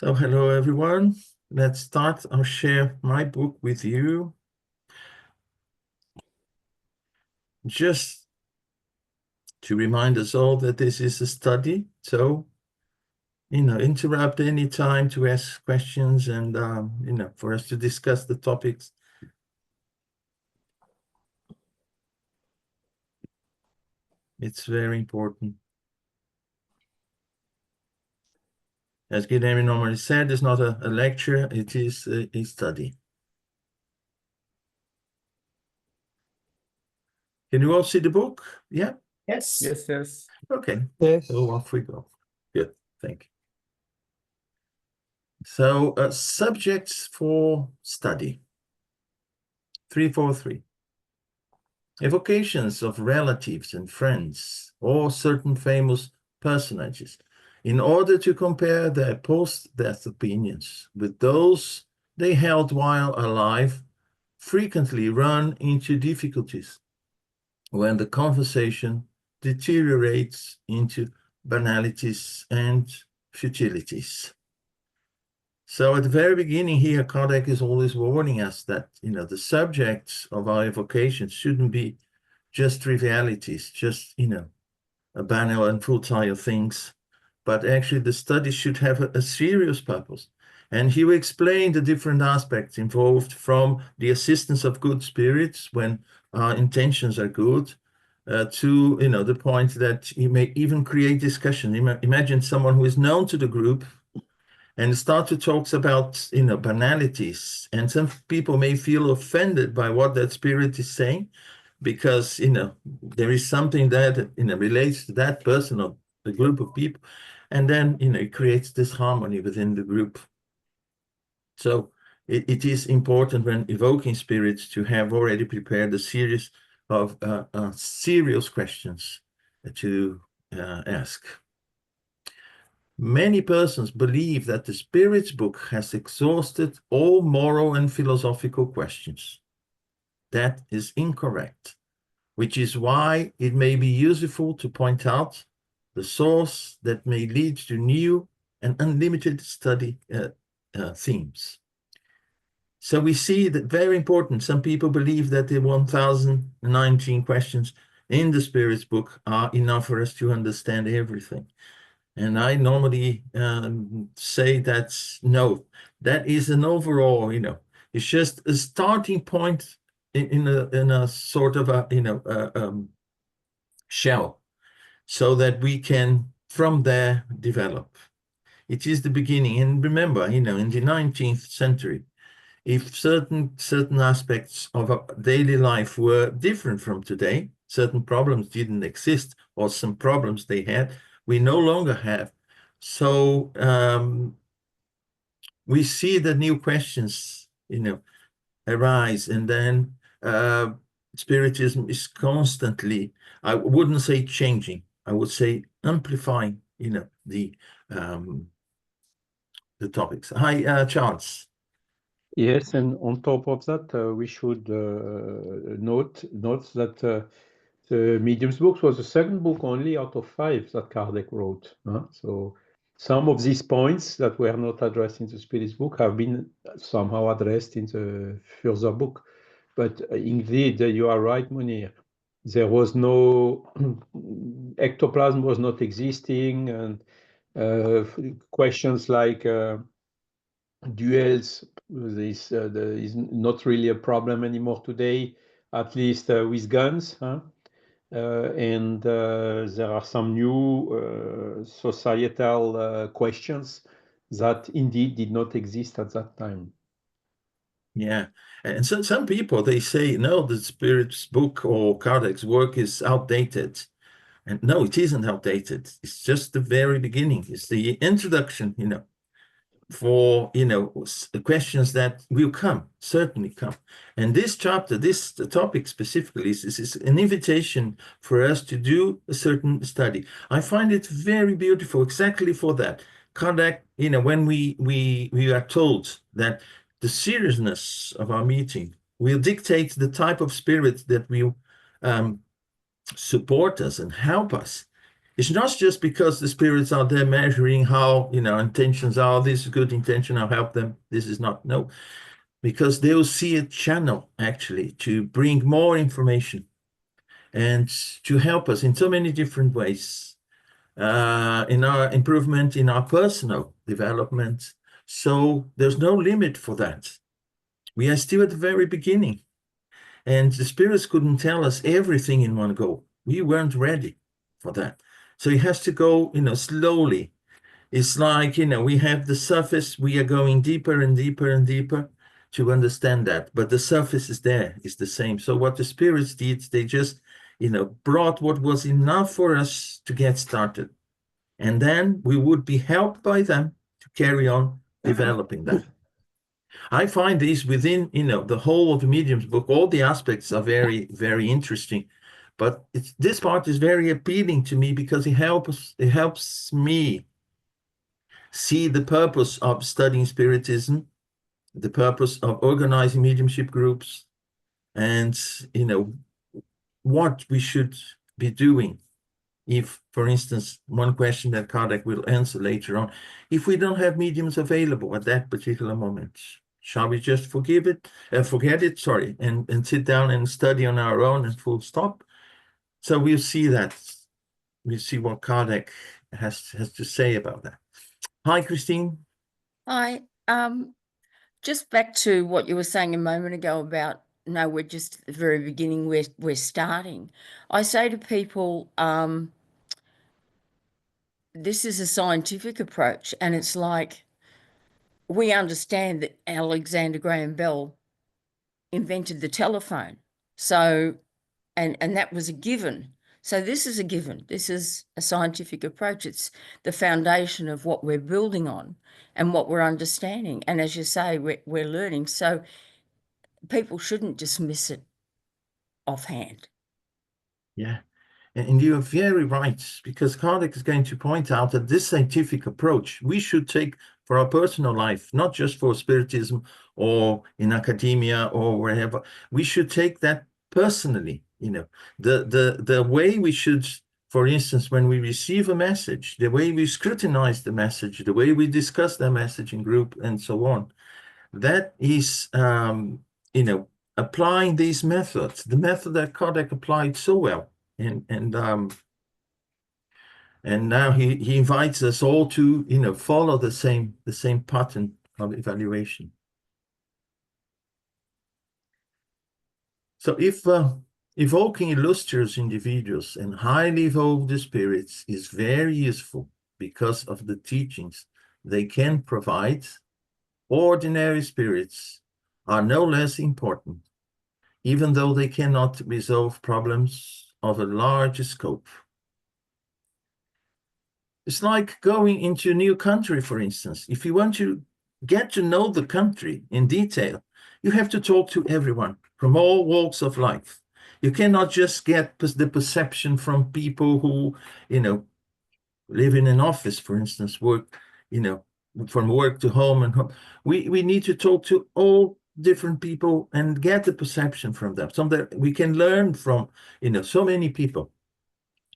So hello everyone. Let's start. I'll share my book with you. Just to remind us all that this is a study. So, interrupt any time to ask questions and, for us to discuss the topics. It's very important. As Guilherme normally said, it's not a lecture, it is a study. Can you all see the book? Yeah? Yes. Yes, yes. Okay. Yes. So off we go. Good, thank you. So subjects for study. 343. Evocations of relatives and friends or certain famous personages in order to compare their post-death opinions with those they held while alive frequently run into difficulties when the conversation deteriorates into banalities and futilities. So at the very beginning here, Kardec is always warning us that, the subjects of our evocations shouldn't be just trivialities, just, a banal and futile things, but actually the study should have a serious purpose. And he will explain the different aspects involved, from the assistance of good spirits when our intentions are good, to, the point that he may even create discussion. Imagine someone who is known to the group and start to talk about, banalities. And some people may feel offended by what that spirit is saying, because, there is something that, relates to that person or the group of people. And then, it creates this harmony within the group. So it is important when evoking spirits to have already prepared a series of serious questions to ask. Many persons believe that the Spirit's book has exhausted all moral and philosophical questions. That is incorrect, which is why it may be useful to point out the source that may lead to new and unlimited study themes. So we see that very important. Some people believe that the 1019 questions in the Spirit's book are enough for us to understand everything. And I normally say that no, that is an overall, it's just a starting point in a sort of a shell, so that we can from there develop. It is the beginning. And remember, in the 19th century, if certain aspects of our daily life were different from today, certain problems didn't exist, or some problems they had, we no longer have. So we see that new questions, arise, and then Spiritism is constantly, I wouldn't say changing, I would say amplifying, the topics. Hi, Charles. Yes, and on top of that, we should note that the Medium's books was the second book only out of 5 that Kardec wrote. So some of these points that were not addressed in the Spirit's book have been somehow addressed in the further book. But indeed, you are right, Munir. There was no ectoplasm was not existing, and questions like duels is not really a problem anymore today, at least with guns. And there are some new societal questions that indeed did not exist at that time. Yeah, and so some people, they say, no, the Spirit's book or Kardec's work is outdated. And no, it isn't outdated. It's just the very beginning. It's the introduction, for, questions that will come, certainly come. And this chapter, this topic specifically, is an invitation for us to do a certain study. I find it very beautiful exactly for that. Kardec, when we are told that the seriousness of our meeting will dictate the type of spirit that will support us and help us, It's not just because the spirits are there measuring how, intentions are, this is good intention, I'll help them. This is not, no, because they will see a channel actually to bring more information and to help us in so many different ways, in our improvement, in our personal development. So there's no limit for that. We are still at the very beginning, and the spirits couldn't tell us everything in one go. We weren't ready for that. So it has to go, slowly. It's like, we have the surface, we are going deeper and deeper and deeper to understand that. But the surface is there, it's the same. So what the spirits did, they just, brought what was enough for us to get started. And then we would be helped by them to carry on developing that. I find these within, the whole of the mediums book, all the aspects are very, very interesting. But this part is very appealing to me because it helps me see the purpose of studying Spiritism, the purpose of organizing mediumship groups, and, what we should be doing. If, for instance, one question that Kardec will answer later on, if we don't have mediums available at that particular moment, shall we just forget it, and sit down and study on our own and full stop? So we'll see that. We'll see what Kardec has to say about that. Hi, Christine. Hi. Just back to what you were saying a moment ago about, no, we're just at the very beginning, we're starting. I say to people, this is a scientific approach, and it's like, we understand that Alexander Graham Bell invented the telephone. So, and that was a given. So this is a given. This is a scientific approach. It's the foundation of what we're building on and what we're understanding. And as you say, we're learning. So people shouldn't dismiss it offhand. Yeah. And you're very right, because Kardec is going to point out that this scientific approach we should take for our personal life, not just for Spiritism or in academia or wherever. We should take that personally, the way we should, for instance, when we receive a message, the way we scrutinize the message, the way we discuss the message in group and so on. That is, applying these methods, the method that Kardec applied so well. And now he invites us all to follow the same pattern of evaluation. So if evoking illustrious individuals and highly evolved spirits is very useful because of the teachings they can provide, ordinary spirits are no less important, even though they cannot resolve problems of a larger scope. It's like going into a new country, for instance. If you want to get to know the country in detail, you have to talk to everyone from all walks of life. You cannot just get the perception from people who, live in an office, for instance, work, from work to home and home. We need to talk to all different people and get the perception from them. So that we can learn from, so many people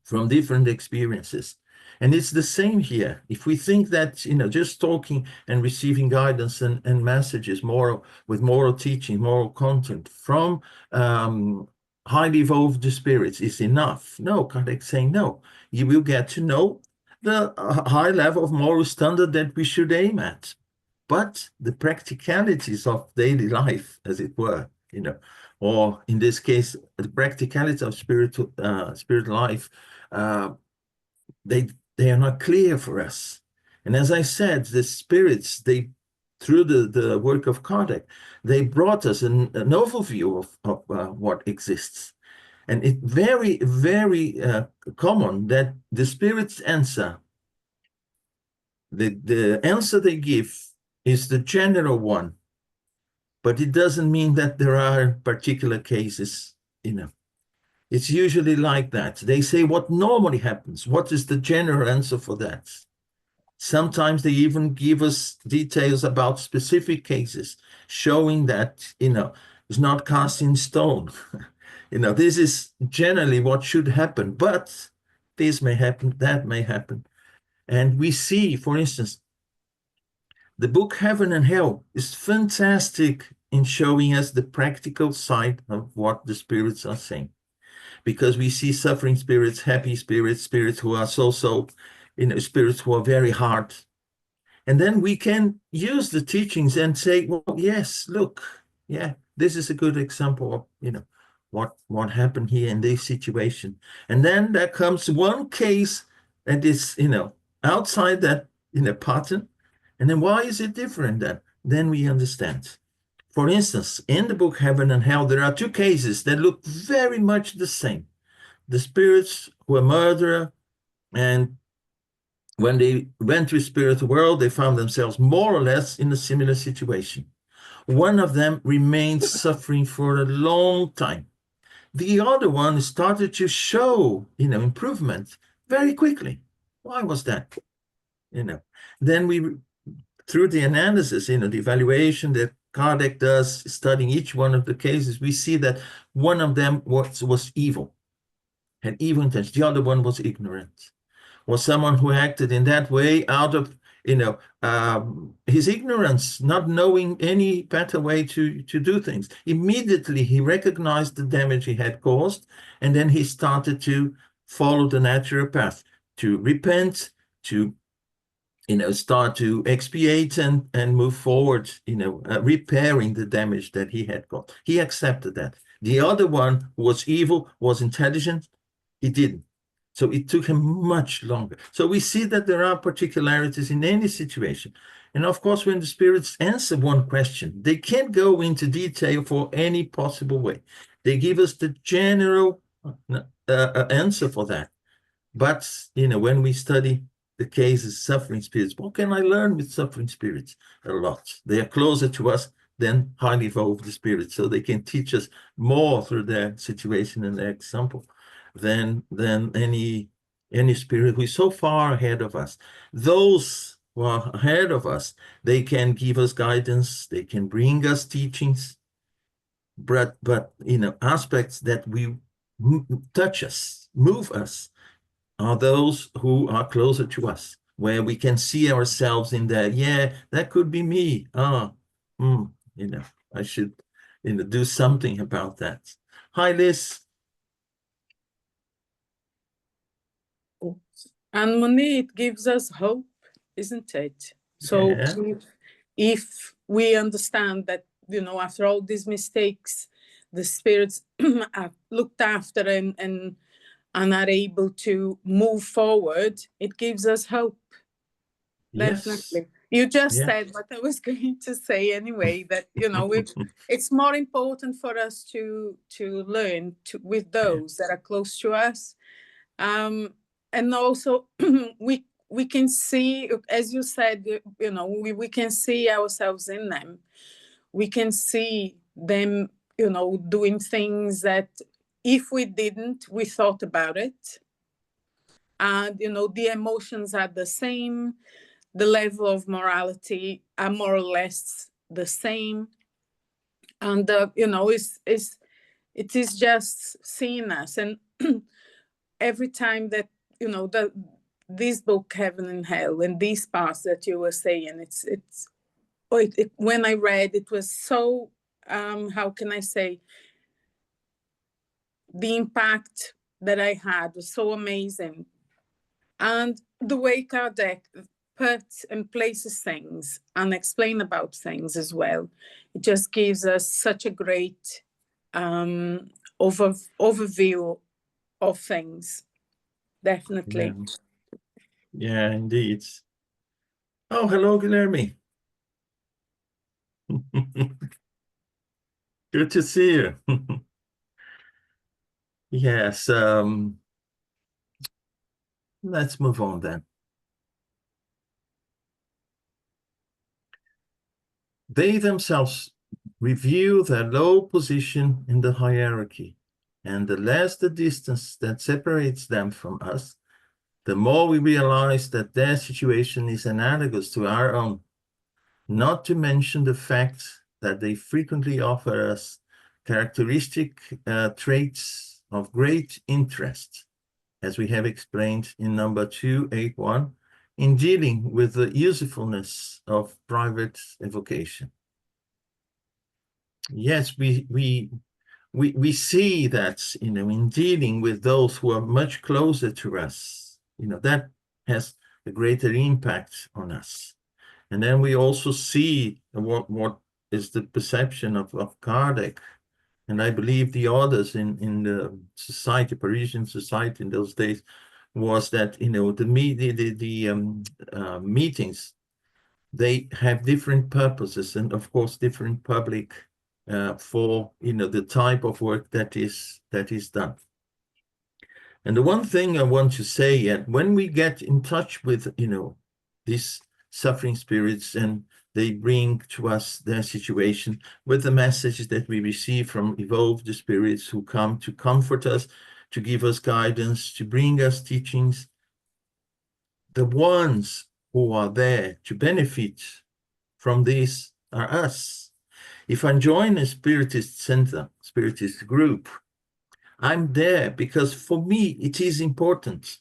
from different experiences. And it's the same here. If we think that, just talking and receiving guidance and messages with moral teaching, moral content from highly evolved spirits is enough. No, Kardec saying no. You will get to know the high level of moral standard that we should aim at. But the practicalities of daily life, as it were, or in this case, the practicalities of spirit life, they are not clear for us. And as I said, the spirits, through the work of Kardec, they brought us an overview of what exists. And it's very, very common that the spirits answer, the answer they give is the general one, but it doesn't mean that there are particular cases, It's usually like that. They say what normally happens. What is the general answer for that? Sometimes they even give us details about specific cases, showing that, it's not cast in stone. This is generally what should happen. But this may happen, that may happen. And we see, for instance, the book Heaven and Hell is fantastic in showing us the practical side of what the spirits are saying. Because we see suffering spirits, happy spirits, spirits who are so, spirits who are very hard. And then we can use the teachings and say, well, yes, look, yeah, this is a good example of, what happened here in this situation. And then there comes one case that is, outside that, pattern. And then why is it different then? Then we understand. For instance, in the book Heaven and Hell, there are two cases that look very much the same. The spirits who are murderer, and when they went to the spirit world, they found themselves more or less in a similar situation. One of them remained suffering for a long time. The other one started to show, improvement very quickly. Why was that? Then we, through the analysis, the evaluation that Kardec does, studying each one of the cases, we see that one of them was evil, had evil intentions. The other one was ignorant, was someone who acted in that way out of, his ignorance, not knowing any better way to do things. Immediately, he recognized the damage he had caused, and then he started to follow the natural path, to repent, to start to expiate and move forward, repairing the damage that he had got. He accepted that. The other one was evil, was intelligent. He didn't. So it took him much longer. So we see that there are particularities in any situation. And of course, when the spirits answer one question, they can't go into detail for any possible way. They give us the general answer for that. But, when we study the cases, suffering spirits, what can I learn with suffering spirits? A lot. They are closer to us than highly evolved spirits, so they can teach us more through their situation and their example than any spirit who is so far ahead of us. Those who are ahead of us, they can give us guidance, they can bring us teachings, but aspects that we touch us, move us, are those who are closer to us, where we can see ourselves in that. Yeah, that could be me. I should, do something about that. Hi, Liz. And Moni, it gives us hope, isn't it? So Yeah. if we understand that, after all these mistakes, the spirits are looked after and are able to move forward, it gives us hope. Yes. Definitely. You just said what I was going to say anyway, that, it's more important for us to learn with those that are close to us. And also we can see, as you said, we can see ourselves in them. We can see them, doing things that if we didn't, we thought about it. And, the emotions are the same. The level of morality are more or less the same. And, it is just seeing us. And every time that, this book, Heaven and Hell, and these parts that you were saying, when I read, it was so, how can I say, the impact that I had was so amazing. And the way Kardec puts and places things and explain about things as well, it just gives us such a great overview of things. Definitely. Yeah, indeed. Oh, hello, Guilherme. Good to see you. Yes, let's move on then. They themselves review their low position in the hierarchy, and the less the distance that separates them from us, the more we realize that their situation is analogous to our own, not to mention the fact that they frequently offer us characteristic traits of great interest. as we have explained in number 281, in dealing with the usefulness of private evocation. Yes, we see that, in dealing with those who are much closer to us, that has a greater impact on us. And then we also see what is the perception of Kardec, and I believe the others in the society, Parisian society in those days, was that, the meetings, they have different purposes, and of course different public for the type of work that is done. And the one thing I want to say, yet when we get in touch with these suffering spirits, and they bring to us their situation with the messages that we receive from evolved spirits who come to comfort us, to give us guidance, to bring us teachings, the ones who are there to benefit from this are us. If I join a spiritist center, spiritist group, I'm there because for me it is important.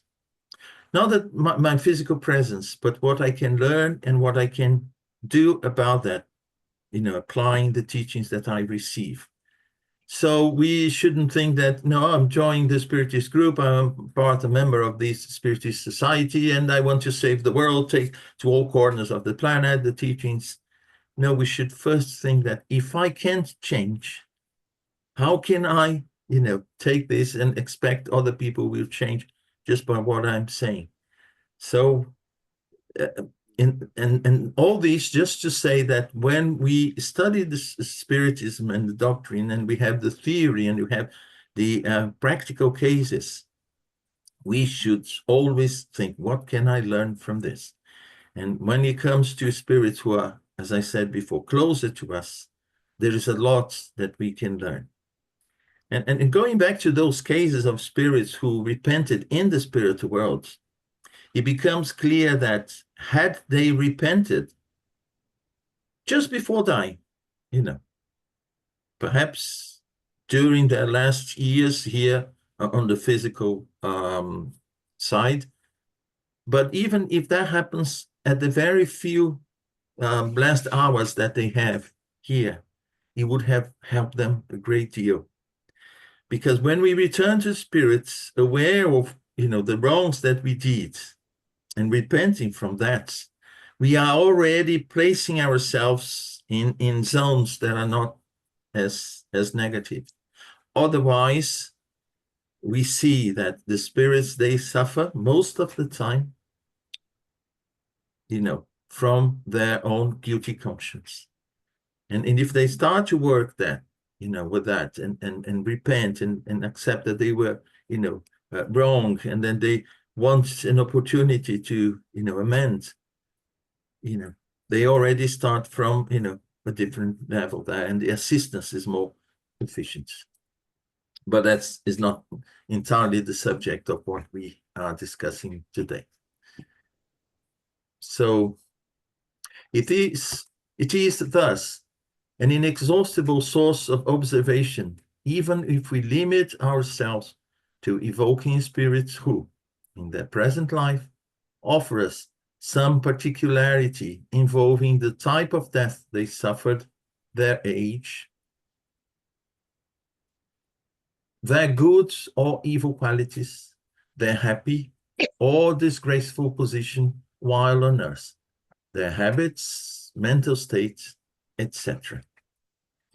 Not that my physical presence, but what I can learn and what I can do about that, applying the teachings that I receive. So we shouldn't think that, no, I'm joining the spiritist group, I'm a member of this spiritist society, and I want to save the world, take to all corners of the planet the teachings. No, we should first think that if I can't change, how can I, take this and expect other people will change just by what I'm saying? So, and all these just to say that when we study the spiritism and the doctrine, and we have the theory and we have the practical cases, we should always think, what can I learn from this? And when it comes to spirits who are, as I said before, closer to us, there is a lot that we can learn. And going back to those cases of spirits who repented in the spiritual world, it becomes clear that had they repented just before dying, perhaps during their last years here on the physical side, but even if that happens at the very few last hours that they have here, it would have helped them a great deal. Because when we return to spirits, aware of the wrongs that we did and repenting from that, we are already placing ourselves in zones that are not as negative. Otherwise, we see that the spirits, they suffer most of the time, from their own guilty conscience. And if they start to work that, with that and repent and accept that they were, wrong, and then they want an opportunity to, amend, they already start from, a different level there, and the assistance is more efficient. But that is not entirely the subject of what we are discussing today. So it is thus an inexhaustible source of observation, even if we limit ourselves to evoking spirits who, in their present life, offer us some particularity involving the type of death they suffered, their age, their good or evil qualities, their happy or disgraceful position while on earth, their habits, mental states, etc.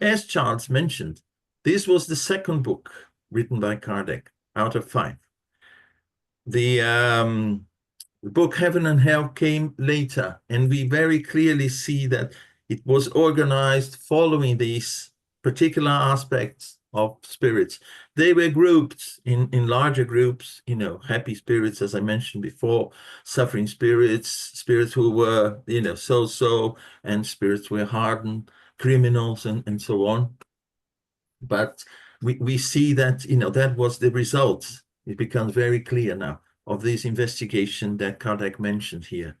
As Charles mentioned, this was the second book written by Kardec out of 5. The book Heaven and Hell came later, and we very clearly see that it was organized following these particular aspects of spirits. They were grouped in larger groups, happy spirits, as I mentioned before, suffering spirits, spirits who were, so-so, and spirits who were hardened, criminals, and so on. But we see that, that was the result. It becomes very clear now of this investigation that Kardec mentioned here,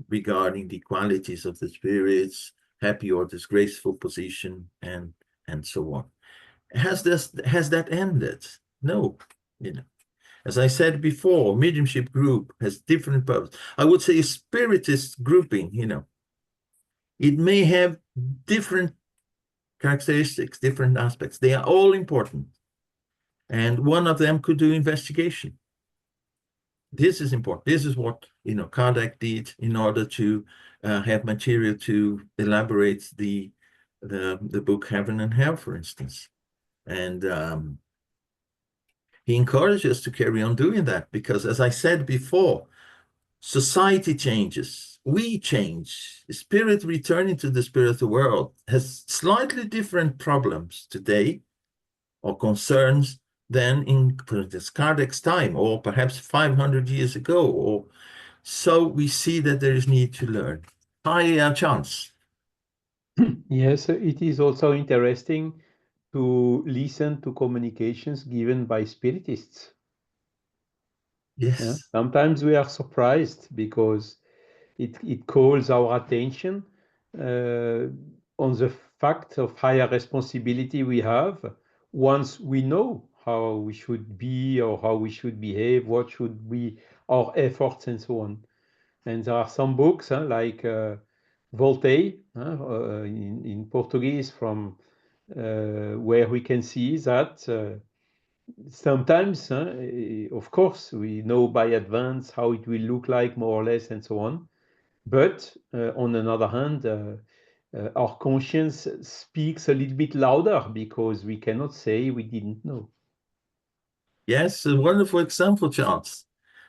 regarding the qualities of the spirits, happy or disgraceful position, and so on. Has that ended? No, As I said before, mediumship group has different purpose. I would say a spiritist grouping, it may have different characteristics, different aspects. They are all important. And one of them could do investigation. This is important. This is what, Kardec did in order to have material to elaborate the book Heaven and Hell, for instance. And he encourages us to carry on doing that because, as I said before, society changes, we change. Spirit returning to the spiritual world has slightly different problems today or concerns than in Kardec's time, or perhaps 500 years ago. So we see that there is need to learn. High chance. Yes, it is also interesting to listen to communications given by spiritists. Yes. Yeah? Sometimes we are surprised because it calls our attention on the fact of higher responsibility we have once we know how we should be or how we should behave, what should be our efforts and so on. And there are some books like Voltaire in Portuguese from where we can see that sometimes, of course, we know by advance how it will look like more or less and so on. But on another hand, our conscience speaks a little bit louder because we cannot say we didn't know. Yes, a wonderful example, Charles,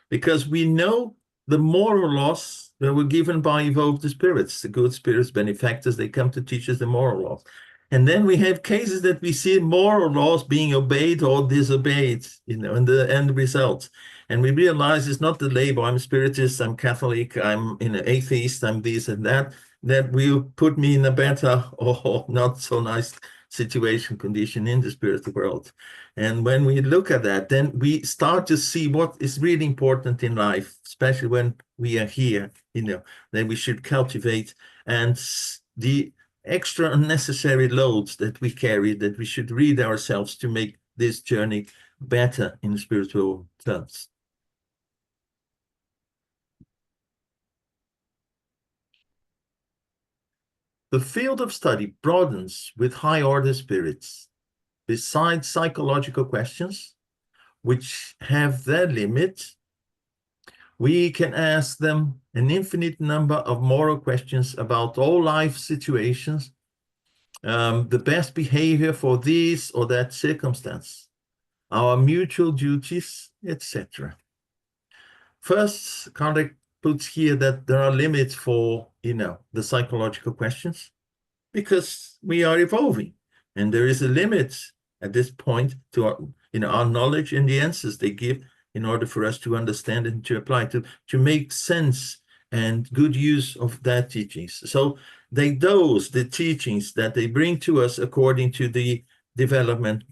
because we know the moral laws that were given by evoked spirits, the good spirits, benefactors, they come to teach us the moral laws. And then we have cases that we see moral laws being obeyed or disobeyed, and the end results. And we realize it's not the label, I'm a spiritist, I'm Catholic, I'm atheist, I'm this and that will put me in a better or not so nice condition in the spiritual world. And when we look at that, then we start to see what is really important in life, especially when we are here, that we should cultivate, and the extra unnecessary loads that we carry, that we should rid ourselves to make this journey better in spiritual terms. The field of study broadens with high-order spirits. Besides psychological questions, which have their limit, we can ask them an infinite number of moral questions about all life situations, the best behavior for this or that circumstance, our mutual duties, etc. First, Kardec puts here that there are limits for, the psychological questions, because we are evolving, and there is a limit at this point to our knowledge and the answers they give in order for us to understand and to apply, to make sense and good use of their teachings. So the teachings that they bring to us according to the development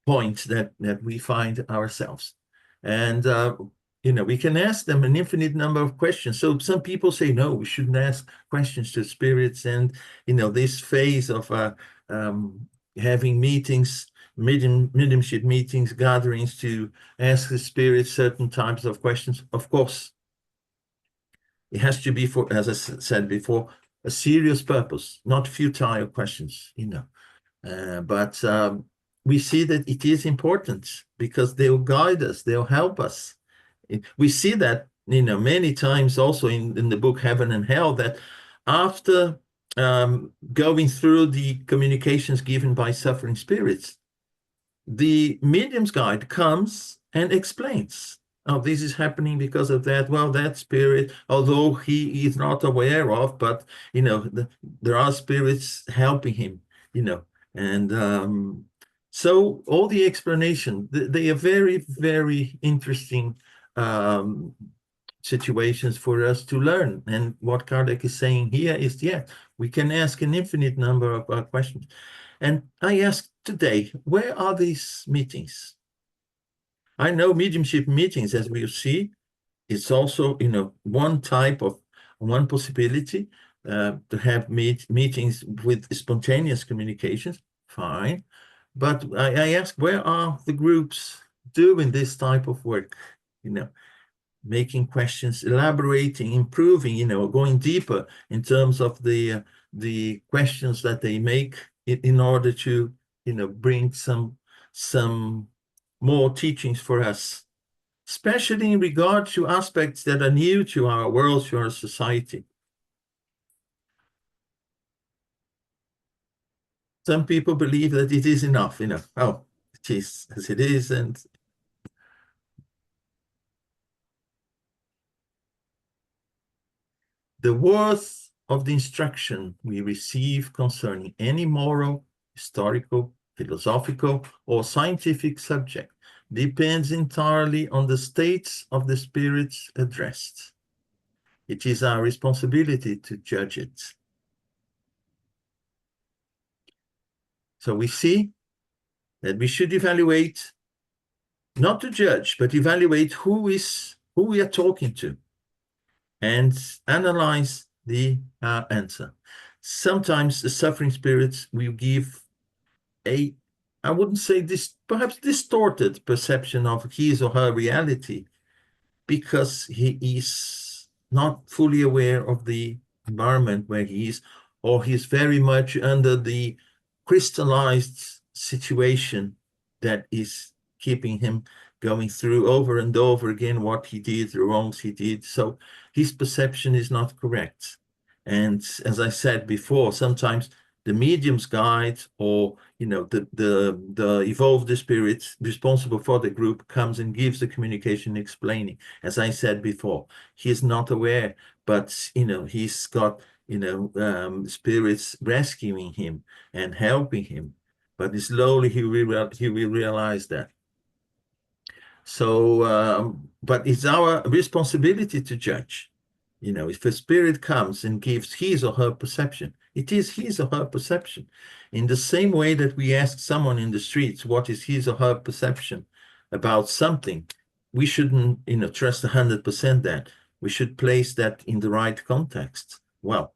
points that we find ourselves. And we can ask them an infinite number of questions. So some people say, no, we shouldn't ask questions to spirits. And, this phase of having meetings, mediumship meetings, gatherings to ask the spirits certain types of questions. Of course, it has to be for, as I said before, a serious purpose, not futile questions, but we see that it is important because they'll guide us, they'll help us. We see that, many times also in the book Heaven and Hell, that after going through the communications given by suffering spirits, the medium's guide comes and explains, oh, this is happening because of that. Well, that spirit, although he is not aware of, but, there are spirits helping him, and so all the explanation, they are very, very interesting situations for us to learn. And what Kardec is saying here is, we can ask an infinite number of questions. And I ask today, where are these meetings? I know mediumship meetings, as we'll see, it's also, one possibility to have meetings with spontaneous communications, fine. But I ask, where are the groups doing this type of work, making questions, elaborating, improving, going deeper in terms of the questions that they make in order to, bring some more teachings for us, especially in regard to aspects that are new to our world, to our society. Some people believe that it is enough, oh, it is as it is, and the worth of the instruction we receive concerning any moral, historical, philosophical, or scientific subject depends entirely on the states of the spirits addressed. It is our responsibility to judge it. So we see that we should evaluate, not to judge, but evaluate who we are talking to, and analyze the answer. Sometimes the suffering spirits will give I wouldn't say this, perhaps distorted perception of his or her reality, because he is not fully aware of the environment where he is, or he's very much under the crystallized situation that is keeping him going through over and over again what he did, the wrongs he did. So his perception is not correct. And as I said before, sometimes the medium's guide, or the evolved spirit responsible for the group, comes and gives the communication explaining. As I said before, he is not aware, but he's got spirits rescuing him and helping him, but slowly he will realize that. So but it's our responsibility to judge. If a spirit comes and gives his or her perception, it is his or her perception. In the same way that we ask someone in the streets what is his or her perception about something, we shouldn't trust 100% that. We should place that in the right context. Well,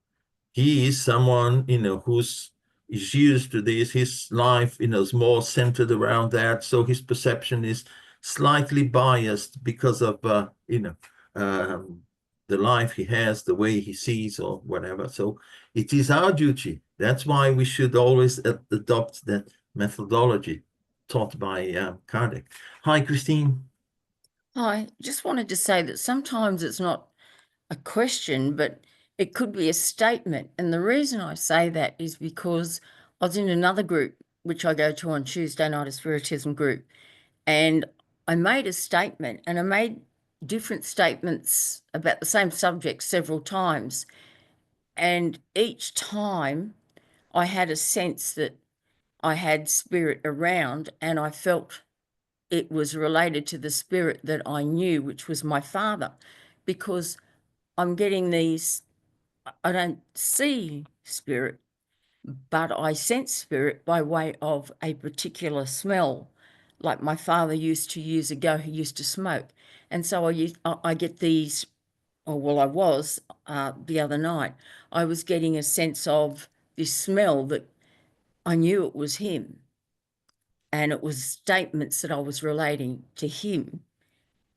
he is someone who's is used to this. His life is more centered around that, so his perception is slightly biased because of the life he has, the way he sees, or whatever. So it is our duty. That's why we should always adopt that methodology taught by Kardec. Hi, Christine. I just wanted to say that sometimes it's not a question, but it could be a statement. And the reason I say that is because I was in another group, which I go to on Tuesday night, a Spiritism group, and I made a statement, and I made different statements about the same subject several times. And each time I had a sense that I had spirit around, and I felt it was related to the spirit that I knew, which was my father, because I'm getting these, I don't see spirit, but I sense spirit by way of a particular smell. Like my father used to years ago, he used to smoke. And so I get these, or well, I was the other night, I was getting a sense of this smell that I knew it was him. And it was statements that I was relating to him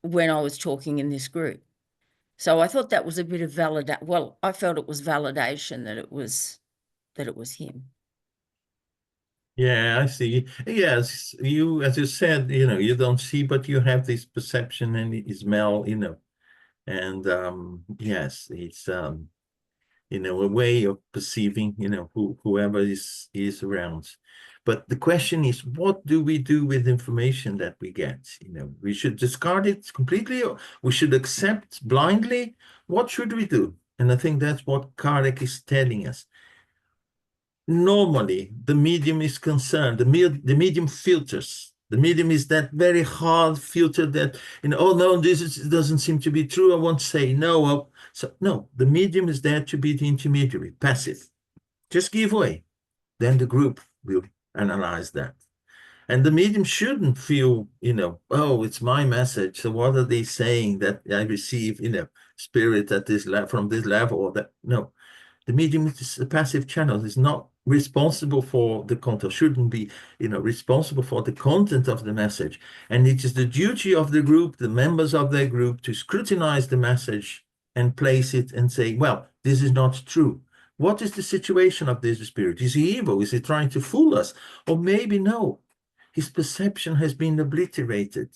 when I was talking in this group. So I thought that was a bit of well, I felt it was validation that it was him. Yeah, I see. Yes, as you said, you don't see, but you have this perception and smell, and yes, it's a way of perceiving, whoever is around. But the question is, what do we do with information that we get? We should discard it completely, or we should accept blindly. What should we do? And I think that's what Kardec is telling us. Normally, the medium is concerned, the medium filters. The medium is that very hard filter that, oh no, doesn't seem to be true. I won't say no. So no, the medium is there to be the intermediary, passive. Just give way. Then the group will analyze that. And the medium shouldn't feel, oh, it's my message. So what are they saying that I receive, spirit at this from this level or that? No. The medium is a passive channel, is not responsible for the content, shouldn't be, responsible for the content of the message. And it is the duty of the group, the members of their group, to scrutinize the message and place it and say, well, this is not true. What is the situation of this spirit? Is he evil? Is he trying to fool us? Or maybe no, his perception has been obliterated.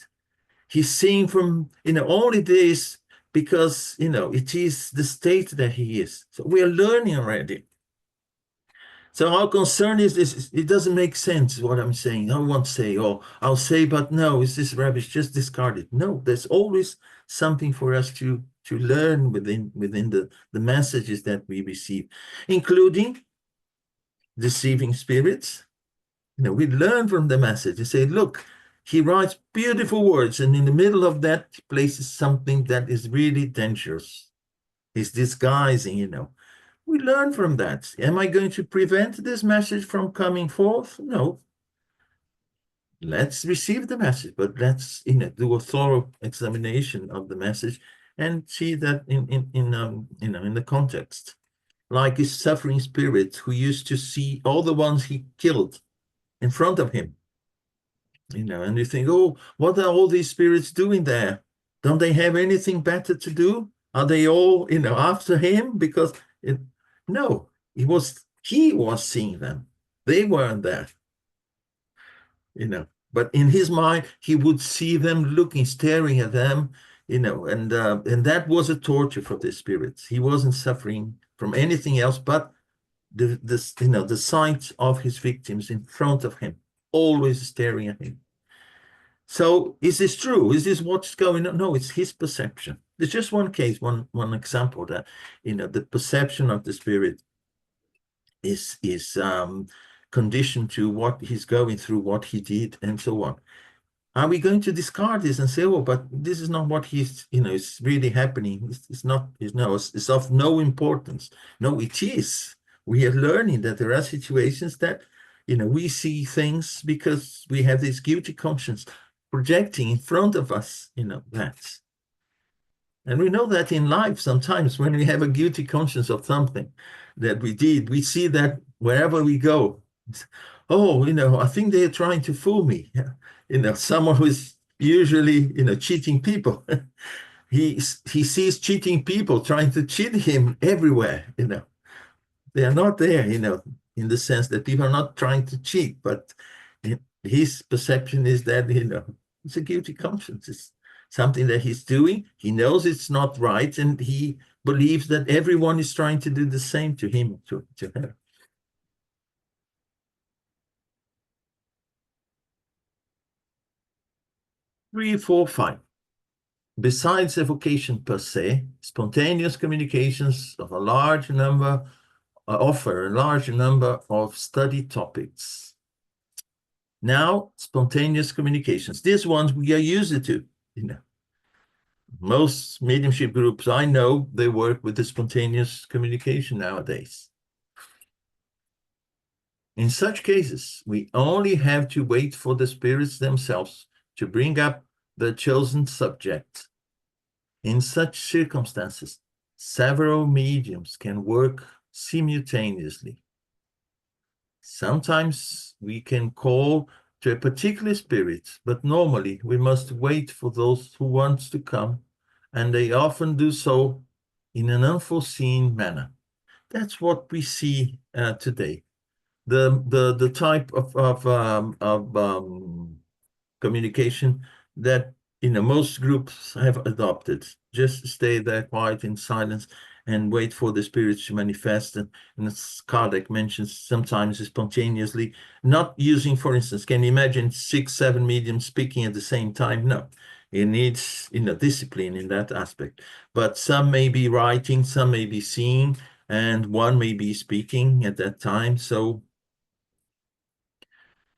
He's seeing from, only this because, it is the state that he is. So we are learning already. So our concern is this, it doesn't make sense what I'm saying. I won't say, oh, I'll say, but no, is this rubbish, just discard it. No, there's always something for us to learn within the messages that we receive, including deceiving spirits. We learn from the message. You say, look, he writes beautiful words, and in the middle of that, he places something that is really dangerous. He's disguising, We learn from that. Am I going to prevent this message from coming forth? No. Let's receive the message, but let's, do a thorough examination of the message and see that in the context. Like his suffering spirit who used to see all the ones he killed in front of him. And you think, oh, what are all these spirits doing there? Don't they have anything better to do? Are they all, after him? Because no, he was seeing them. They weren't there. But in his mind, he would see them looking, staring at them, and that was a torture for the spirits. He wasn't suffering from anything else but the sight of his victims in front of him, always staring at him. So is this true? Is this what's going on? No, it's his perception. There's just one case, one example that, the perception of the spirit is conditioned to what he's going through, what he did, and so on. Are we going to discard this and say, oh, but this is not what he's, it's really happening. It's not, it's of no importance. No, it is. We are learning that there are situations that, we see things because we have this guilty conscience projecting in front of us, that. And we know that in life sometimes when we have a guilty conscience of something that we did, we see that wherever we go. Oh, I think they're trying to fool me. Someone who's usually, cheating people. He sees cheating people trying to cheat him everywhere, They are not there, in the sense that people are not trying to cheat, but his perception is that, it's a guilty conscience. It's something that he's doing. He knows it's not right, and he believes that everyone is trying to do the same to him, to her. Three, four, five. Besides evocation per se, spontaneous communications of a large number offer a large number of study topics. Now, spontaneous communications. These ones we are used to, Most mediumship groups I know, they work with the spontaneous communication nowadays. In such cases, we only have to wait for the spirits themselves to bring up the chosen subject. In such circumstances, several mediums can work simultaneously. Sometimes we can call to a particular spirit, but normally we must wait for those who want to come, and they often do so in an unforeseen manner. That's what we see today. The type of communication that most groups have adopted. Just stay there quiet in silence and wait for the spirits to manifest. And as Kardec mentions, sometimes spontaneously, not using, for instance, can you imagine 6, 7 mediums speaking at the same time? No, it needs discipline in that aspect. But some may be writing, some may be seeing, and one may be speaking at that time. So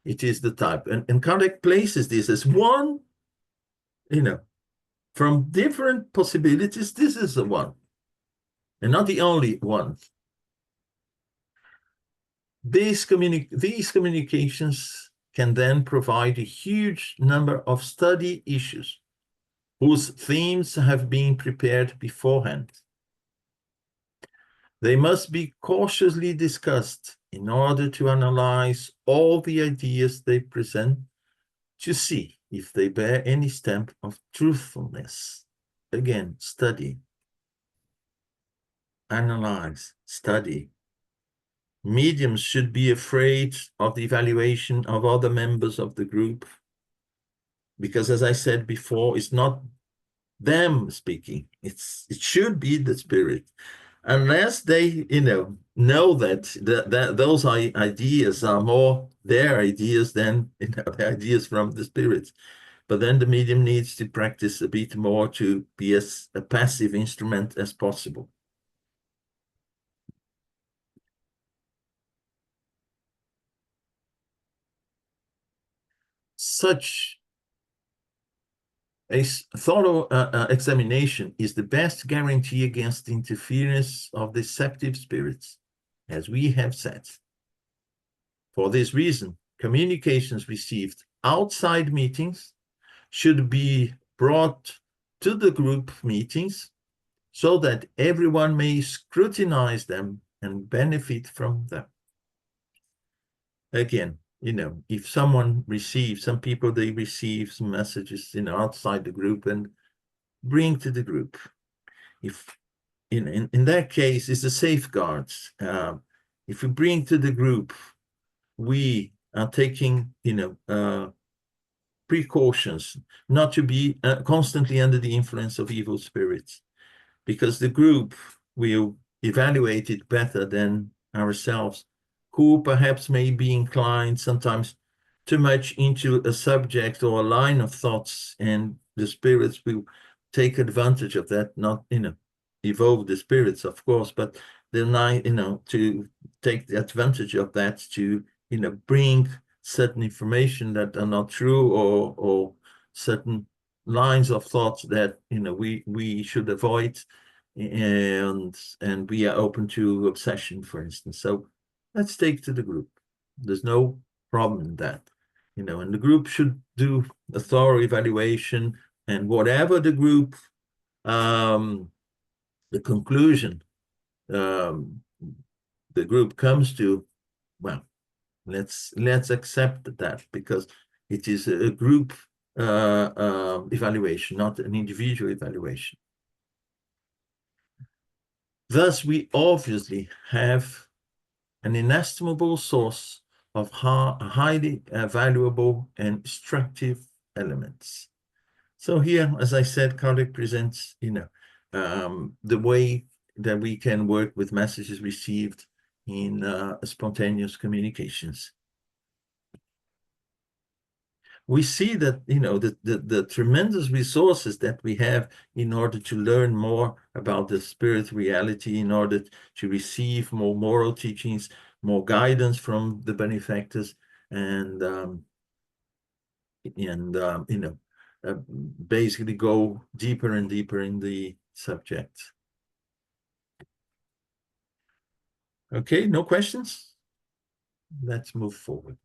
it is the type. And Kardec places this as one, from different possibilities, this is the one, and not the only one. These communications can then provide a huge number of study issues whose themes have been prepared beforehand. They must be cautiously discussed in order to analyze all the ideas they present to see if they bear any stamp of truthfulness. Again, study, analyze, study. Mediums should be afraid of the evaluation of other members of the group, because as I said before, it's not them speaking, it should be the spirit. Unless they, know that those ideas are more their ideas than the ideas from the spirits. But then the medium needs to practice a bit more to be as a passive instrument as possible. Such a thorough examination is the best guarantee against the interference of deceptive spirits, as we have said. For this reason, communications received outside meetings should be brought to the group meetings so that everyone may scrutinize them and benefit from them. Again, if someone receives, some people, they receive some messages, outside the group and bring to the group. If, in that case, it's the safeguards. If we bring to the group, we are taking, precautions not to be constantly under the influence of evil spirits, because the group will evaluate it better than ourselves, who perhaps may be inclined sometimes too much into a subject or a line of thoughts, and the spirits will take advantage of that, not, evoke the spirits, of course, but they're, to take the advantage of that to, bring certain information that are not true, or certain lines of thoughts that, we should avoid, and we are open to obsession, for instance. So let's take to the group. There's no problem in that, and the group should do a thorough evaluation, and whatever the group, the conclusion the group comes to, well, let's accept that, because it is a group evaluation, not an individual evaluation. Thus, we obviously have an inestimable source of highly valuable and instructive elements. So here, as I said, Kardec presents, the way that we can work with messages received in spontaneous communications. We see that, the tremendous resources that we have in order to learn more about the spirit reality, in order to receive more moral teachings, more guidance from the benefactors, and basically go deeper and deeper in the subject. Okay, no questions? Let's move forward.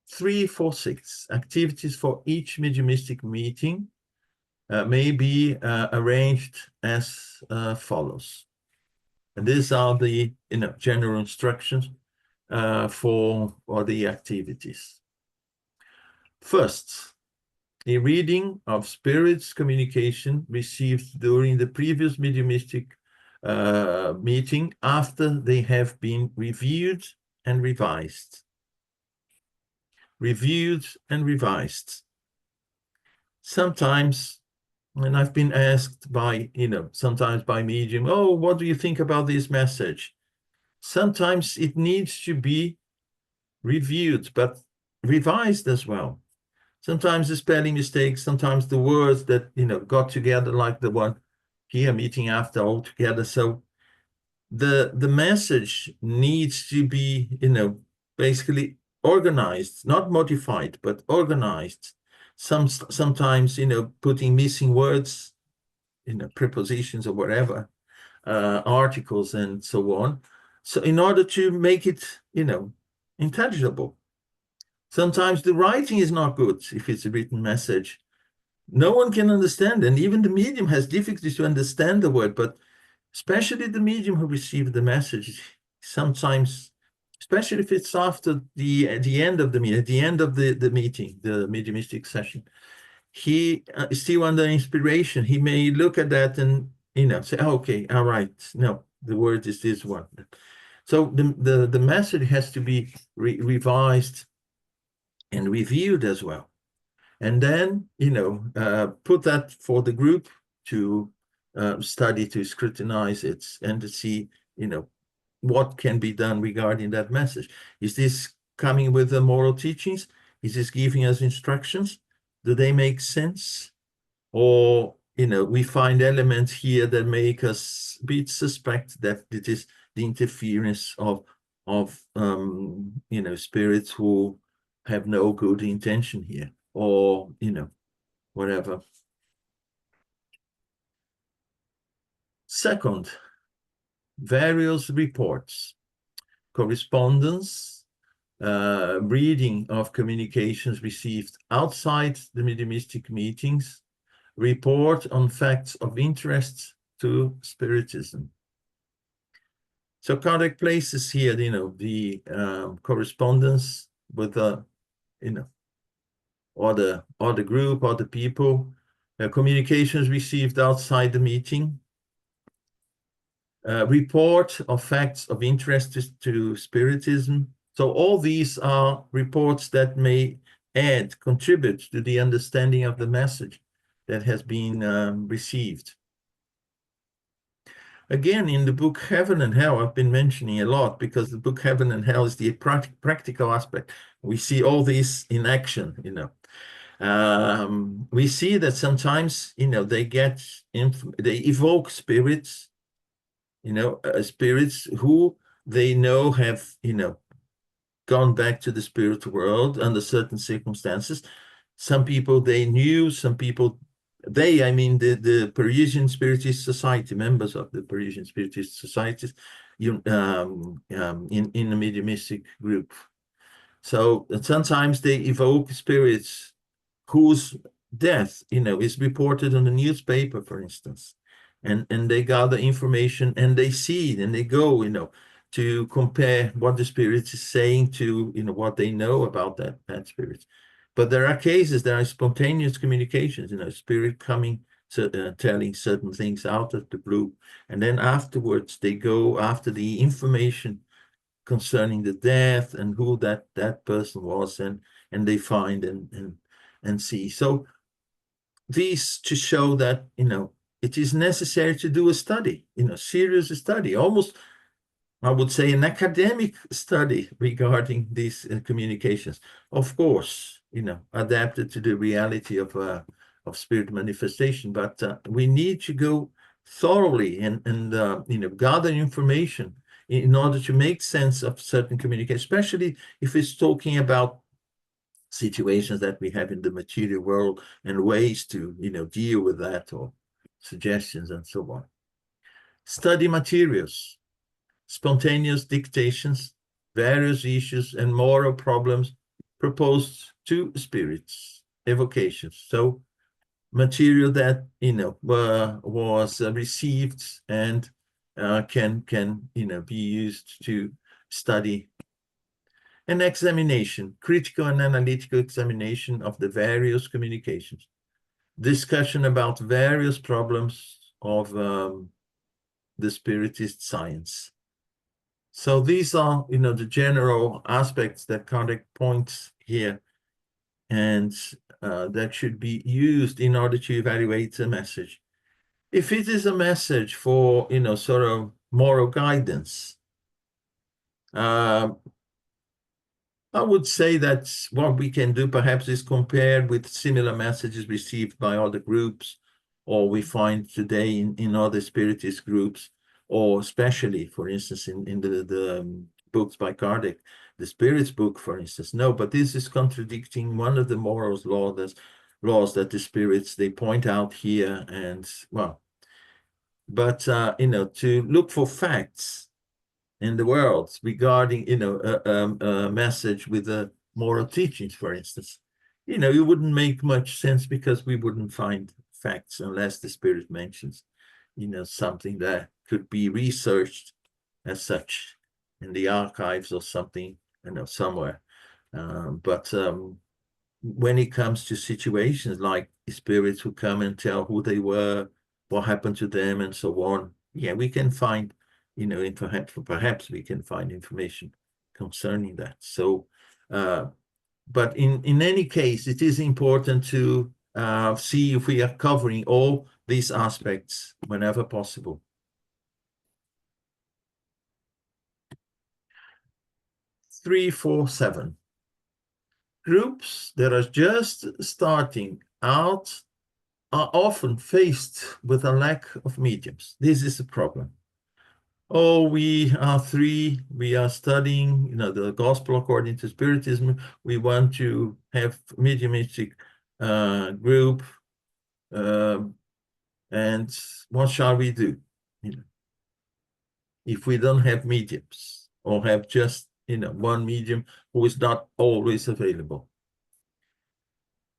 346 activities for each mediumistic meeting may be arranged as follows. And these are the general instructions for the activities. First, a reading of spirits communication received during the previous mediumistic meeting after they have been reviewed and revised. Reviewed and revised. Sometimes, and I've been asked by, sometimes by medium, oh, what do you think about this message? Sometimes it needs to be reviewed, but revised as well. Sometimes the spelling mistakes, sometimes the words that, got together, like the one here, meeting after all together. So the message needs to be, basically organized, not modified, but organized. Sometimes, putting missing words, prepositions or whatever, articles and so on. So in order to make it, intelligible. Sometimes the writing is not good if it's a written message. No one can understand, and even the medium has difficulties to understand the word, but especially the medium who received the message, sometimes, especially if it's after the end of the meeting, at the end of the meeting, the mediumistic session, he still under inspiration, he may look at that and, you know, say, oh, okay, all right, no, the word is this one. So the message has to be revised and reviewed as well. And then, you know, put that for the group to study, to scrutinize it, and to see, you know, what can be done regarding that message. Is this coming with the moral teachings? Is this giving us instructions? Do they make sense? Or, you know, we find elements here that make us a bit suspect that it is the interference of you know, spirits who have no good intention here, or, you know, whatever. Second, various reports, correspondence, reading of communications received outside the mediumistic meetings, report on facts of interest to Spiritism. So Kardec places here, you know, the correspondence with the, you know, or the group, or the people, communications received outside the meeting, report of facts of interest to Spiritism. So all these are reports that may contribute to the understanding of the message that has been received. Again, in the book Heaven and Hell, I've been mentioning a lot, because the book Heaven and Hell is the practical aspect. We see all this in action, you know. We see that sometimes, you know, they evoke spirits, you know, spirits who they know have, you know, gone back to the spirit world under certain circumstances. Some people they knew, some people I mean the Parisian Spiritist Society, members of the Parisian Spiritist Societies, in the mediumistic group. So sometimes they evoke spirits whose death, you know, is reported on the newspaper, for instance, and they gather information and they see it and they go, you know, to compare what the spirit is saying to, you know, what they know about that spirit. But there are cases, there are spontaneous communications, you know, spirit coming, telling certain things out of the blue, and then afterwards they go after the information concerning the death and who that person was, and they find and see. So these to show that, you know, it is necessary to do a study, you know, serious study, almost I would say an academic study regarding these communications. Of course, you know, adapted to the reality of spirit manifestation, but we need to go thoroughly and you know, gather information in order to make sense of certain communication, especially if it's talking about situations that we have in the material world and ways to, you know, deal with that, or suggestions and so on. Study materials, spontaneous dictations, various issues and moral problems proposed to spirits, evocations. So material that, you know, was received and can, you know, be used to study. An examination, critical and analytical examination of the various communications, discussion about various problems of the Spiritist science. So these are, you know, the general aspects that Kardec points here, and that should be used in order to evaluate the message. If it is a message for, you know, sort of moral guidance, I would say that what we can do perhaps is compare with similar messages received by other groups, or we find today in other Spiritist groups, or especially, for instance, in the books by Kardec, the Spirit's book, for instance. No, but this is contradicting one of the morals laws that the Spirits, they point out here, and, well, but, you know, to look for facts in the world regarding, you know, a message with the moral teachings, for instance, you know, it wouldn't make much sense, because we wouldn't find facts unless the Spirit mentions, something that could be researched as such in the archives or something, somewhere. But when it comes to situations like spirits who come and tell who they were, what happened to them, and so on, yeah, we can find, perhaps we can find information concerning that. So, but in any case, it is important to see if we are covering all these aspects whenever possible. Three, 4, 7. Groups that are just starting out are often faced with a lack of mediums. This is a problem. Oh, we are 3, we are studying, the gospel according to Spiritism. We want to have mediumistic group, and what shall we do? If we don't have mediums, or have just, one medium who is not always available.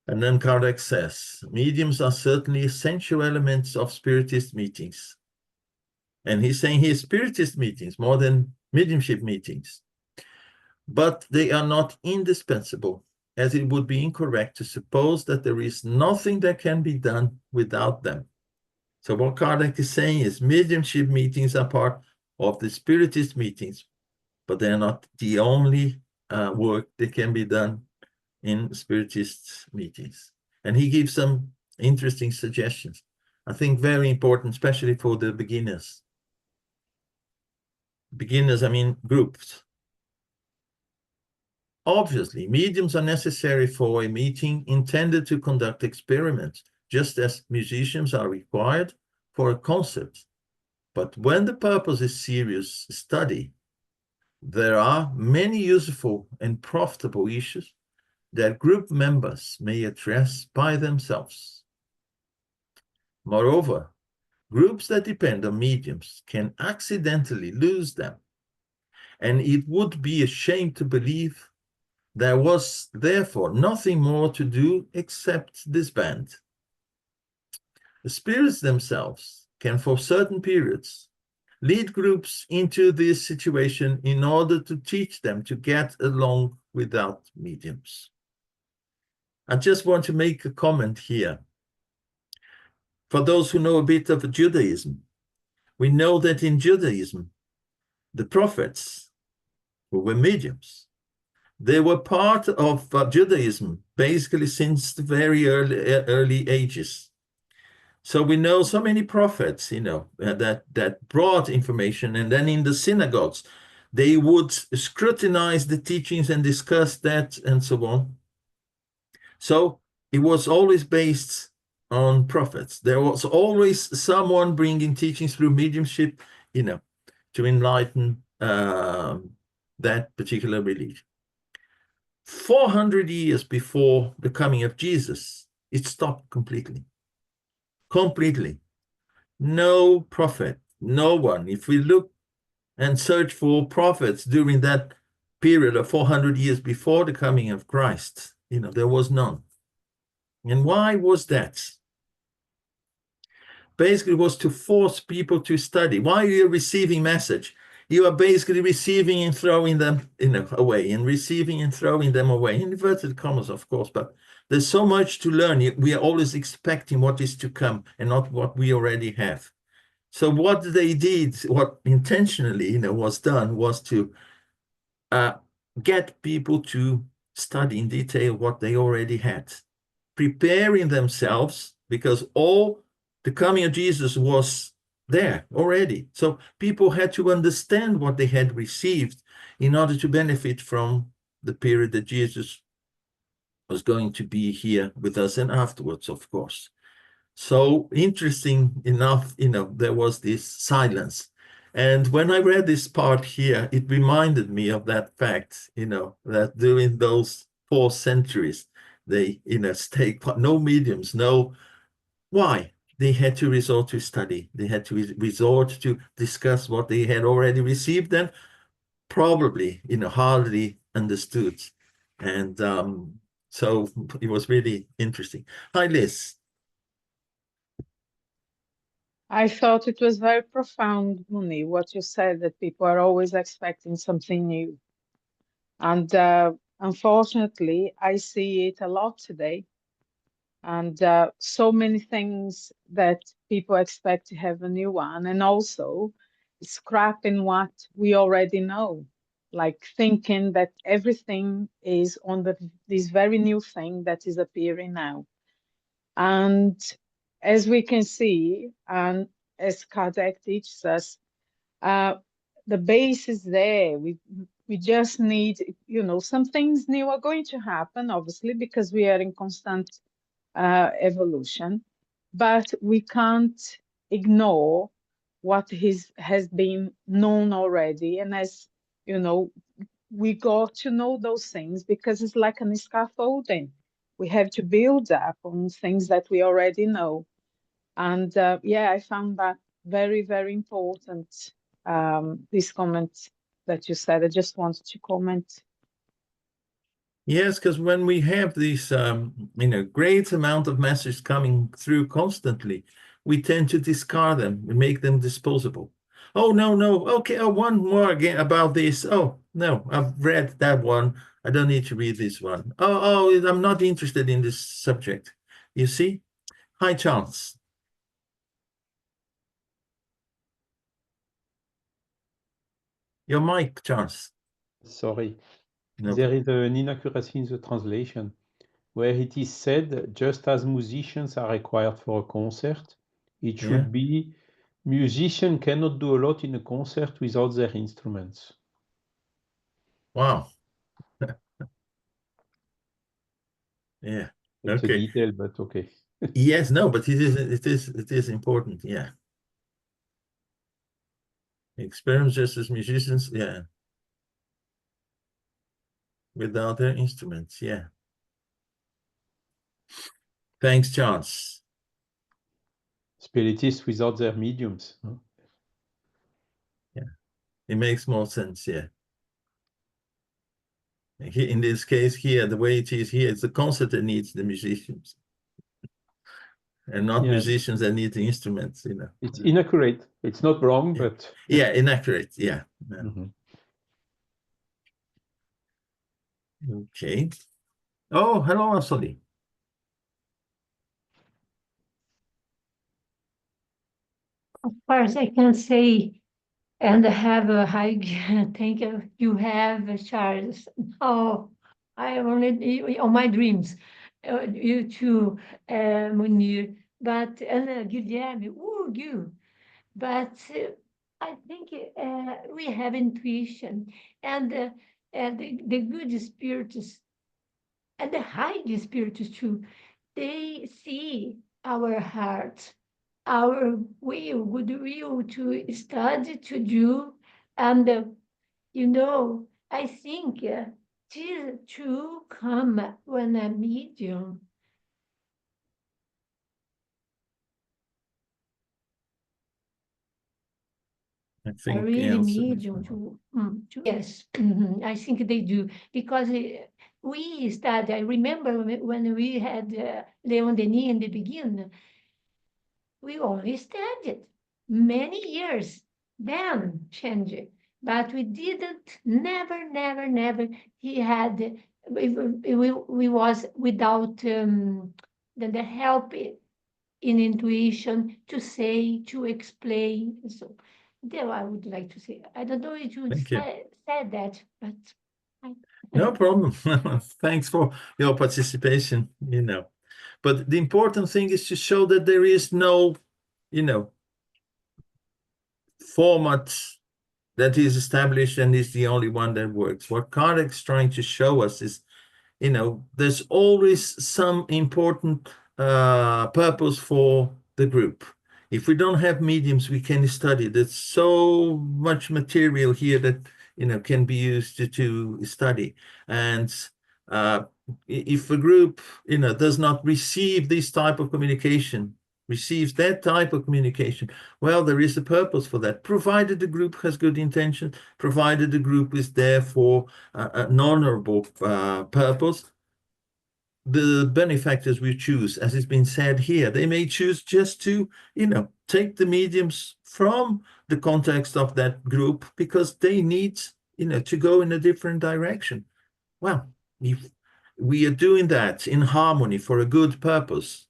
And then Kardec says, mediums are certainly essential elements of Spiritist meetings. And he's saying here Spiritist meetings more than mediumship meetings. But they are not indispensable, as it would be incorrect to suppose that there is nothing that can be done without them. So what Kardec is saying is mediumship meetings are part of the Spiritist meetings, but they're not the only work that can be done in Spiritist meetings. And he gives some interesting suggestions. I think very important, especially for the beginners. Beginners, I mean groups. Obviously, mediums are necessary for a meeting intended to conduct experiments, just as musicians are required for a concert. But when the purpose is serious study, there are many useful and profitable issues that group members may address by themselves. Moreover, groups that depend on mediums can accidentally lose them, and it would be a shame to believe there was therefore nothing more to do except disband. The spirits themselves can, for certain periods, lead groups into this situation in order to teach them to get along without mediums. I just want to make a comment here. For those who know a bit of Judaism, we know that in Judaism, the prophets, who were mediums, they were part of Judaism basically since the very early ages. So we know so many prophets, that brought information, and then in the synagogues, they would scrutinize the teachings and discuss that and so on. So it was always based on prophets. There was always someone bringing teachings through mediumship, to enlighten that particular religion. 400 years before the coming of Jesus, it stopped completely. Completely. No prophet, no one. If we look and search for prophets during that period of 400 years before the coming of Christ, there was none. And why was that? Basically, it was to force people to study. Why are you receiving message? You are basically receiving and throwing them away, and receiving and throwing them away. In inverted commas, of course, but there's so much to learn. We are always expecting what is to come and not what we already have. So what they did, what intentionally was done, was to get people to study in detail what they already had, preparing themselves, because all the coming of Jesus was there already. So people had to understand what they had received in order to benefit from the period that Jesus was going to be here with us, and afterwards, of course. So interesting enough, there was this silence. And when I read this part here, it reminded me of that fact, that during those 4 centuries, they, stayed, no mediums, no. Why? They had to resort to study. They had to resort to discuss what they had already received and probably, hardly understood. And so it was really interesting. Hi, Liz. I thought it was very profound, Muni, what you said, that people are always expecting something new. And unfortunately, I see it a lot today. And so many things that people expect to have a new one, and also scrapping what we already know, like thinking that everything is on this very new thing that is appearing now. And as we can see, and as Kardec teaches us, the base is there. We just need, some things new are going to happen, obviously, because we are in constant evolution, but we can't ignore what has been known already. And as you know, we got to know those things because it's like an scaffolding. We have to build up on things that we already know. And yeah, I found that very, very important, this comment that you said. I just wanted to comment. Yes, because when we have these, great amount of messages coming through constantly, we tend to discard them. We make them disposable. Oh, no. Okay, one more again about this. Oh, no, I've read that one. I don't need to read this one. Oh, I'm not interested in this subject. You see? Hi, Charles. Your mic, Charles. Sorry. No. There is an inaccuracy in the translation where it is said, just as musicians are required for a concert, it should be musician cannot do a lot in a concert without their instruments. Wow. Yeah. It's a detail, but okay. Yes, no, but it is important. Yeah. Experiments just as musicians, yeah. Without their instruments, yeah. Thanks, Charles. Spiritists without their mediums. Huh? Yeah, it makes more sense, yeah. In this case here, the way it is here, it's the concert that needs the musicians. And not musicians that need the instruments, It's inaccurate. It's not wrong, but... Yeah, inaccurate, yeah. Okay. Oh, hello, Asali. Of course, I can say, and have a high thank you have, Charles. Oh, I only on my dreams. You too, Munir, but Guilherme, you. But I think we have intuition, and the good spirits and the high spirits too. They see our hearts, our good will to study, to do. And, I think this to come when a medium. I think really medium to yes, I think they do, because we study. I remember when we had Leon Denis in the beginning, we only studied many years, then changed. But we didn't, never. He had, we was without the help in intuition to say, to explain. So there I would like to say, I don't know if you said that, but. No problem. Thanks for your participation, But the important thing is to show that there is no, format that is established and is the only one that works. What Kardec's trying to show us is, there's always some important purpose for the group. If we don't have mediums, we can study. There's so much material here that, can be used to study. And if a group, does not receive this type of communication, receives that type of communication, well, there is a purpose for that, provided the group has good intention, provided the group is there for an honorable purpose. the benefactors we choose, as it's been said here, they may choose just to, take the mediums from the context of that group because they need, to go in a different direction. Well, if we are doing that in harmony for a good purpose,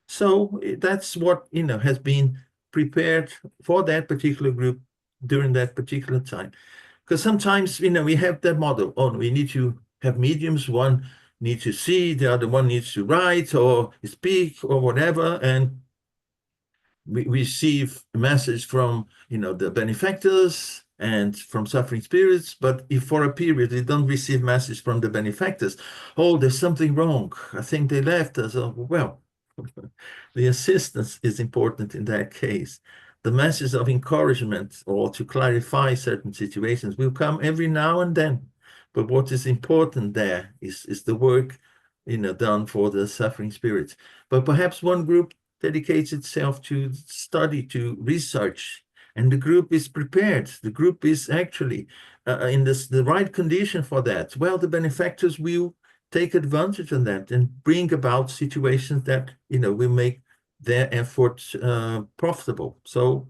so that's what, has been prepared for that particular group during that particular time. Because sometimes, we have that model. Oh, we need to have mediums. One needs to see, the other one needs to write or speak or whatever. And we receive a message from, the benefactors and from suffering spirits. But if for a period they don't receive message from the benefactors, oh, there's something wrong. I think they left us. Oh, well, the assistance is important in that case. The message of encouragement or to clarify certain situations will come every now and then. But what is important there is the work, done for the suffering spirits. But perhaps one group dedicates itself to study, to research, and the group is prepared. The group is actually in the right condition for that. Well, the benefactors will take advantage of that and bring about situations that, will make their effort profitable. So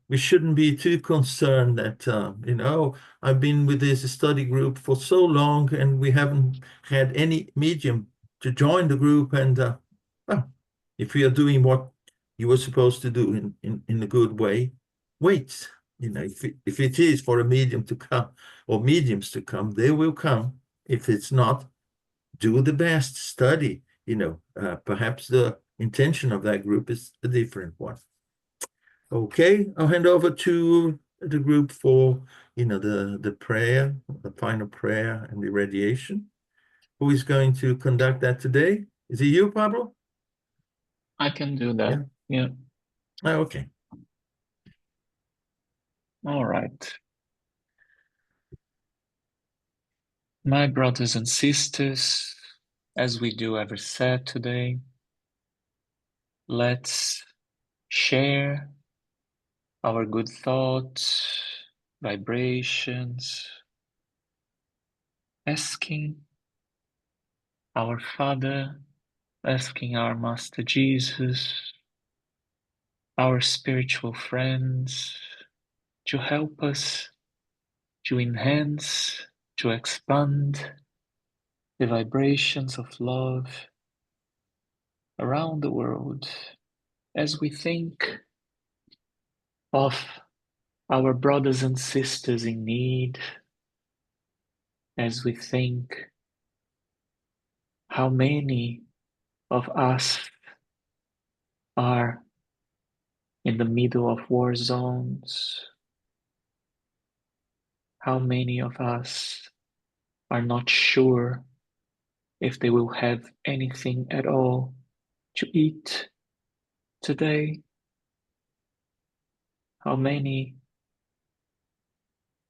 we shouldn't be too concerned that, I've been with this study group for so long and we haven't had any medium to join the group. And well, if we are doing what you were supposed to do in a good way, wait. If it is for a medium to come or mediums to come, they will come. If it's not, do the best, study, perhaps the intention of that group is a different one. Okay, I'll hand over to the group for, the prayer, the final prayer and the radiation. Who is going to conduct that today? Is it you, Pablo? I can do that. Yeah. Oh, okay. All right. My brothers and sisters, as we do every Saturday, let's share our good thoughts, vibrations, asking our Father, asking our Master Jesus, our spiritual friends to help us to enhance, to expand the vibrations of love around the world as we think of our brothers and sisters in need, as we think how many of us are in the middle of war zones, how many of us are not sure if they will have anything at all to eat today, how many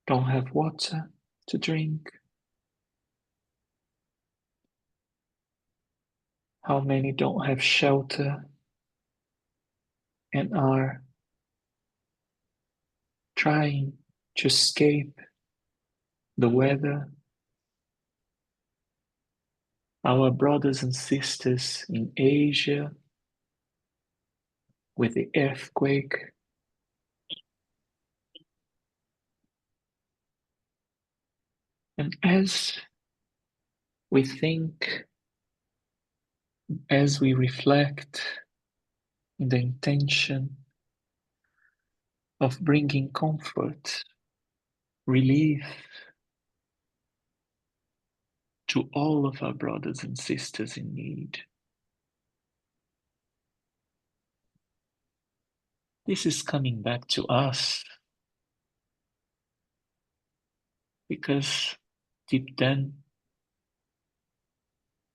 don't have water to drink, how many don't have shelter and are trying to escape the weather. Our brothers and sisters in Asia with the earthquake, and as we think, as we reflect in the intention of bringing comfort, relief to all of our brothers and sisters in need. This is coming back to us because deep down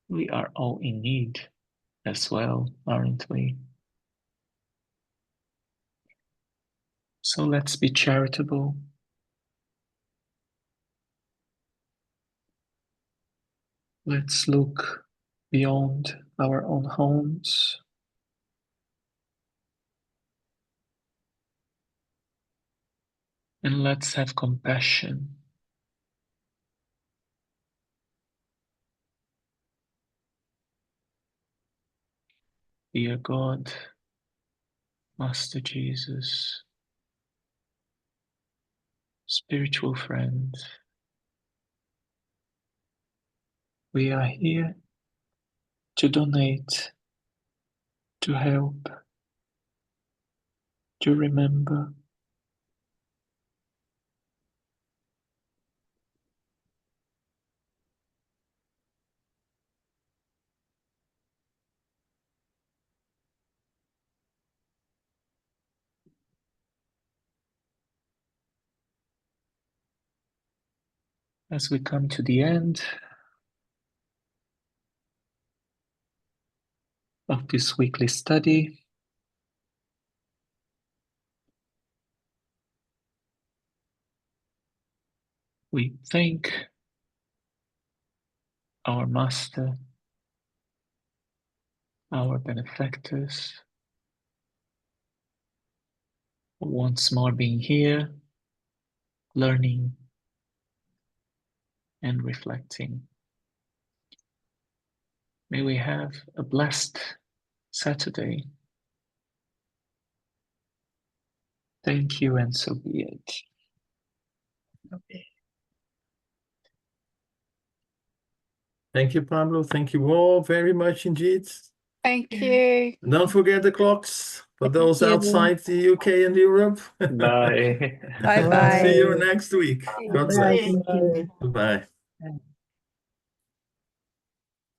we are all in need as well, aren't we? So let's be charitable. Let's look beyond our own homes. And let's have compassion dear God, Master Jesus, spiritual friend, we are here to donate, to help, to remember. As we come to the end of this weekly study, we thank our Master, our benefactors, for once more being here, learning and reflecting. May we have a blessed Saturday. Thank you, and so be it. Okay. Thank you, Pablo. Thank you all very much indeed. Thank you. And don't forget the clocks for those you. outside the UK and Europe. Bye. Bye-bye. See you next week. God Bye, bless. thank you. Goodbye.